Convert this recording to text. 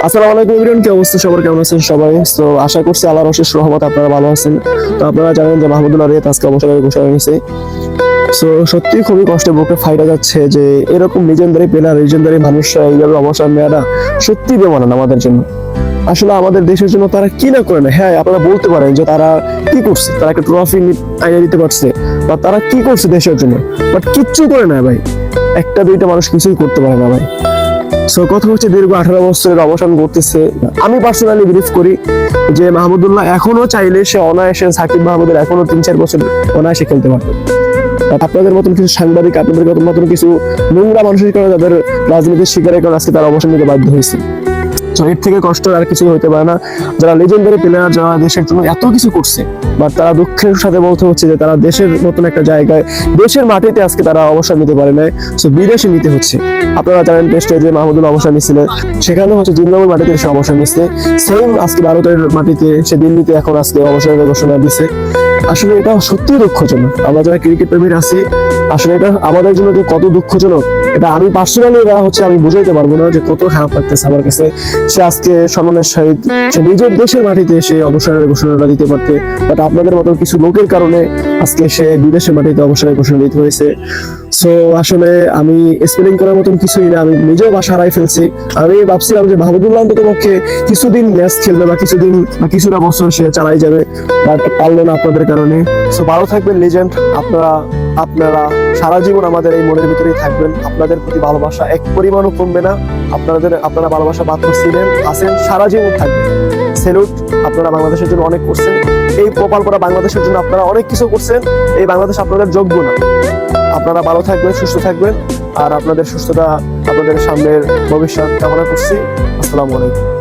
আসসালামু আলাইকুম এভরিওয়ান, কি অবস্থা সবার, কেমন আছেন সবাই? তো আশা করছি আল্লাহর অশেষ রহমতে আপনারা ভালো আছেন। তো আপনারা জানেন যে মাহমুদুল্লাহ রিয়াদ আজকে অবসরের ঘোষণা নিয়েছে। সো সত্যি খুবই কষ্টে বুকে ফাইটা যাচ্ছে যে এরকম লিজেন্ডারি প্লেয়ার, লিজেন্ডারি মানুষরা এইভাবে অবসর নেওয়াটা সত্যি বেমানান আমাদের জন্য। আসলে আমাদের দেশের জন্য তারা কি না করে না। হ্যাঁ, আপনারা বলতে পারেন যে তারা কি করছে, তারা একটা ট্রফি আইনে দিতে পারছে বা তারা কি করছে দেশের জন্য, বাট কিচ্ছু করে না ভাই। একটা দুইটা মানুষ কিছুই করতে পারে না ভাই। সো কথা হচ্ছে দীর্ঘ 18 বছরের অবসান করতেছে। আমি পার্সোনালি বিলিভ করি যে মাহমুদুল্লাহ এখনো চাইলে সে অনায়াসে সাকিব মাহমুদের এখনো 3-4 বছর অনায়াসে খেলতে পারবে। আপনাদের মতন কিছু সাংবাদিক, আপনাদের মতন কিছু নোংরা মানুষের কারণে তাদের রাজনীতির শিকারের কারণে আজকে তারা অবসান নিতে বাধ্য হয়েছে। তো এর থেকে কষ্ট আর কিছু হতে পারে না। যারা লেজেন্ডারি প্লেয়ার, যারা দেশের জন্য এত কিছু করছে, বাট তারা দুঃখের সাথে বলতে হচ্ছে যে তারা দেশের মতন একটা জায়গায়, দেশের মাটিতে আজকে তারা অবসর নিতে পারে না, সো বিদেশে নিতে হচ্ছে। আপনারা জানেন টেস্টে যে মাহমুদুল্লাহ অবসর নিচ্ছিলেন, সেখানে হচ্ছে জিম্বাবুয়ের মাটিতে সে অবসর নিচ্ছে। সেম আজকে ভারতের মাটিতে, সে দিল্লিতে এখন আজকে অবসরের ঘোষণা দিচ্ছে। আসলে এটা সত্যি দুঃখজনক। আমরা যারা ক্রিকেট প্রেমীর আছি, আসলে এটা আমাদের জন্য যে কত দুঃখজনক, এটা আমি পার্সোনালি আমি বুঝাইতে পারবো না যে কত খারাপ লাগতেছে আমার কাছে। সে আজকে সম্মানের সহিত সে নিজের দেশের মাটিতে সে অবসরের ঘোষণাটা দিতে পারতে, বাট আপনাদের মতো কিছু লোকের কারণে আজকে সে বিদেশের মাটিতে অবসরের ঘোষণা দিতে হয়েছে। সো আসলে আমি স্পেলিং করার মতন কিছুই না, আমি নিজেও বাসা হারাই ফেলছি। আমি ভাবছিলাম যে মাহমুদুল্লাহ অন্তত পক্ষে কিছুদিন ম্যাচ খেলবে বা কিছুদিন বা কিছুটা বছর সে চালাই যাবে, বাট পারলো না আপনাদের কারণে। সো ভালো থাকবেন লিজেন্ড, আপনারা সারা জীবন আমাদের এই মনের ভিতরেই থাকবেন। আপনাদের প্রতি ভালোবাসা এক পরিমাণও কমবে না। আপনারা ভালোবাসা পাত্র ছিলেন, আছেন, সারা জীবন থাকবেন। স্যালুট, আপনারা বাংলাদেশের জন্য অনেক করছেন। এই প্রকল্পটা বাংলাদেশের জন্য আপনারা অনেক কিছু করছেন। এই বাংলাদেশ আপনাদের যোগ্য না। আপনারা ভালো থাকবেন, সুস্থ থাকবেন, আর আপনাদের সুস্থতা, আপনাদের সামনের ভবিষ্যৎ কামনা করছি। আসসালামু আলাইকুম।